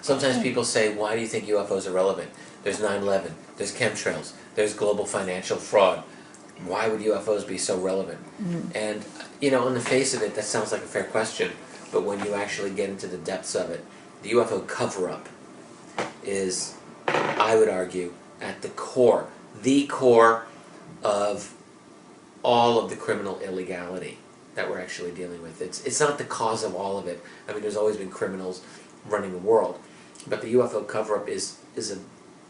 Sometimes people say, why do you think UFOs are relevant? There's 9/11, there's chemtrails, there's global financial fraud. Why would UFOs be so relevant? And, on the face of it, that sounds like a fair question, but when you actually get into the depths of it, the UFO cover-up is, I would argue, at the core of all of the criminal illegality that we're actually dealing with. It's not the cause of all of it. I mean, there's always been criminals running the world, but the UFO cover-up is a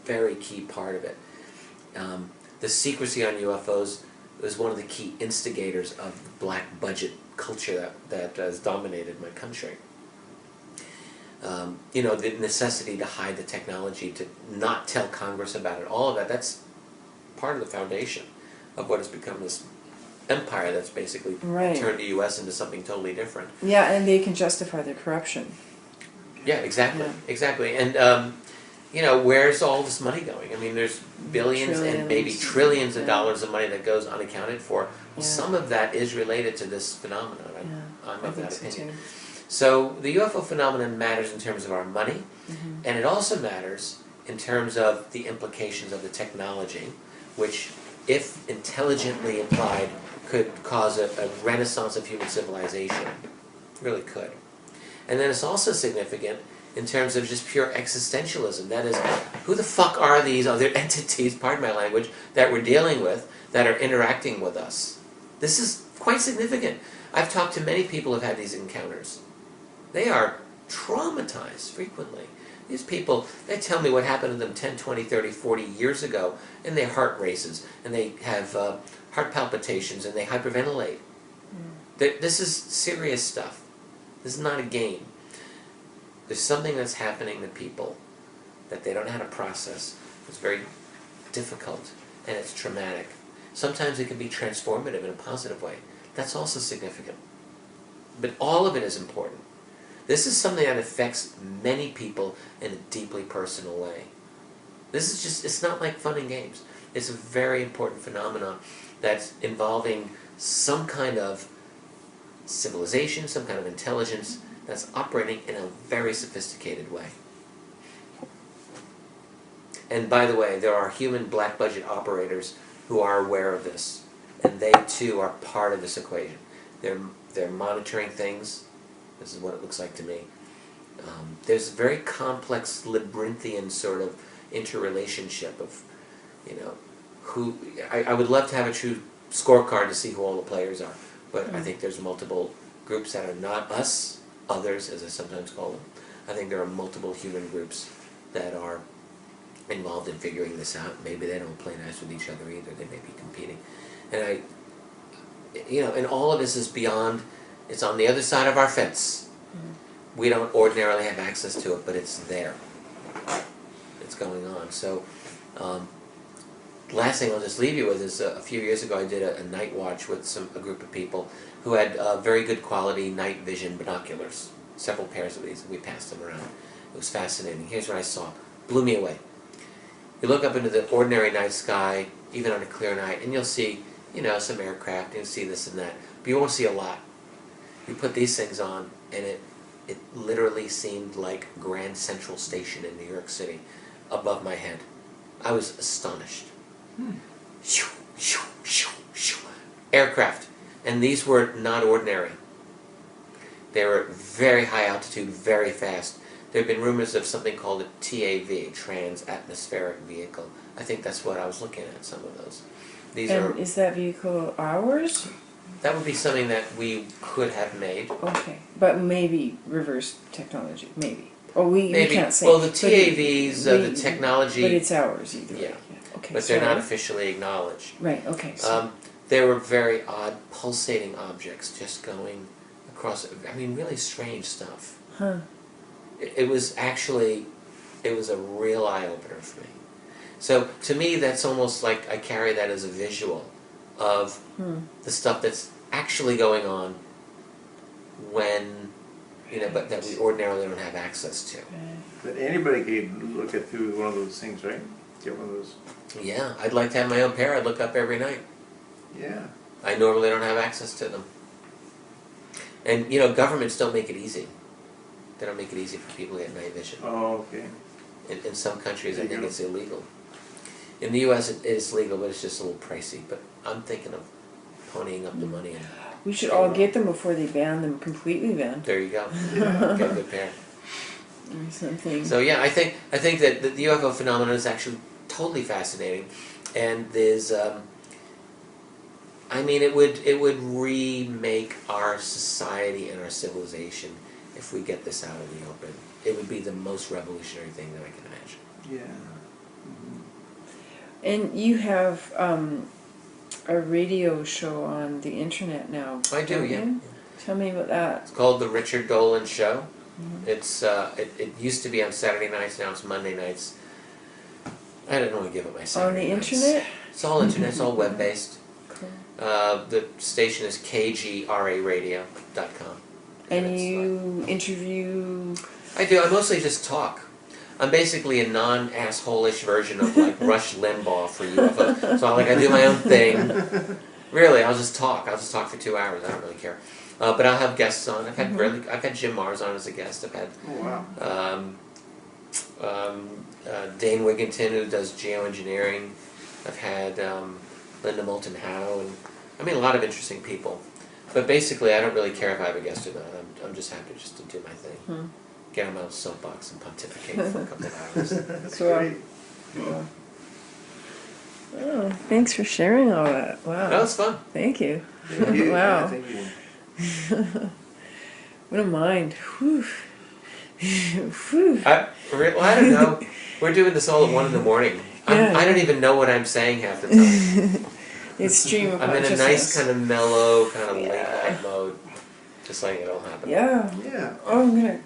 very key part of it. The secrecy on UFOs was one of the key instigators of the black budget culture that has dominated my country. The necessity to hide the technology, to not tell Congress about it, all of that, that's part of the foundation of what has become this empire that's basically turned the U.S. into something totally different. Yeah, and they can justify their corruption. Yeah, exactly. And, where's all this money going? I mean, there's billions and maybe trillions of dollars of money that goes unaccounted for. Well, some of that is related to this phenomenon. I'm of that opinion. So the UFO phenomenon matters in terms of our money, and it also matters in terms of the implications of the technology, which, if intelligently applied, could cause a renaissance of human civilization. It really could. And then it's also significant in terms of just pure existentialism. That is, who the fuck are these other entities, pardon my language, that we're dealing with, that are interacting with us? This is quite significant. I've talked to many people who have had these encounters. They are traumatized frequently. These people, they tell me what happened to them 10, 20, 30, 40 years ago, and their heart races, and they have heart palpitations, and they hyperventilate. This is serious stuff. This is not a game. There's something that's happening to people that they don't know how to process. It's very difficult, and it's traumatic. Sometimes it can be transformative in a positive way. That's also significant. But all of it is important. This is something that affects many people in a deeply personal way. This is just, it's not like fun and games. It's a very important phenomenon that's involving some kind of civilization, some kind of intelligence that's operating in a very sophisticated way. And by the way, there are human black budget operators who are aware of this, and they too are part of this equation. They're monitoring things. This is what it looks like to me. There's a very complex labyrinthian sort of interrelationship of, who... I would love to have a true scorecard to see who all the players are, but I think there's multiple groups that are not us, others, as I sometimes call them. I think there are multiple human groups that are involved in figuring this out. Maybe they don't play nice with each other either. They may be competing. And and all of this is beyond... It's on the other side of our fence. We don't ordinarily have access to it, but it's there. It's going on. So, last thing I'll just leave you with is a few years ago I did a night watch with a group of people who had very good quality night vision binoculars. Several pairs of these. We passed them around. It was fascinating. Here's what I saw. Blew me away. You look up into the ordinary night sky, even on a clear night, and you'll see, some aircraft, you'll see this and that, but you won't see a lot. You put these things on, and it literally seemed like Grand Central Station in New York City above my head. I was astonished. Aircraft. And these were not ordinary. They were very high altitude, very fast. There have been rumors of something called a TAV, Trans-Atmospheric Vehicle. I think that's what I was looking at, some of those. Is that vehicle ours? That would be something that we could have made. Okay, but maybe reverse technology, maybe. Or we can't say. Well, the TAVs, the technology... But it's ours either way. Yeah. Okay, but they're not officially acknowledged. Right, okay. There were very odd pulsating objects just going across, really strange stuff. Huh. It was a real eye-opener for me. So, to me, that's almost like I carry that as a visual of the stuff that's actually going on when, but that we ordinarily don't have access to. But anybody could look at through one of those things, right? Get one of those. Yeah, I'd like to have my own pair. I'd look up every night. Yeah. I normally don't have access to them. And, governments don't make it easy. They don't make it easy for people to get night vision. Oh, okay. In some countries, I There you think go. it's illegal. In the U.S., it is legal, but it's just a little pricey. But I'm thinking of ponying up the money, and We should all get them before they ban them completely then. there you go. Yeah. Get a good pair. Or something. So yeah, I think that the UFO phenomenon is actually totally fascinating, and there's, I mean, it would remake our society and our civilization if we get this out in the open. It would be the most revolutionary thing that I can imagine. Yeah. And you have a radio show on the internet now. I do, don't yeah. you? Tell me about that. It's called the Richard Dolan Show. Mm-hmm. It's it used to be on Saturday nights. Now it's Monday nights. I don't want to give it my On Saturday the nights. internet? It's all internet. It's all web based. Cool. The station is kgraradio.com. And you interview. I do. I mostly just talk. I'm basically a non-asshole-ish version of like Rush Limbaugh for UFOs. So I do my own thing. Really, I'll just talk. I'll just talk for 2 hours. I don't really care. But I'll have guests on. I've had Jim Mars on as a guest. I've had Oh, wow. Dane Wigginton, who does geoengineering. I've had Linda Moulton Howe, and I mean a lot of interesting people. But basically, I don't really care if I have a guest or not. I'm just happy just to do my thing. Get on my own soapbox and pontificate for a couple of hours. That's Cool. great. Yeah. Oh, thanks for sharing all that. Wow. That was fun. Thank you. Thank you. Wow. Yeah, thank you. What a mind. Whew. Whew. I don't know. We're doing this all at 1 in the morning. Yeah. I don't even know what I'm saying half the time. It's stream of I'm in a consciousness. nice kind of mellow, kind of Yeah. late night mode. Just letting it all happen. Yeah. Yeah. Oh, I'm gonna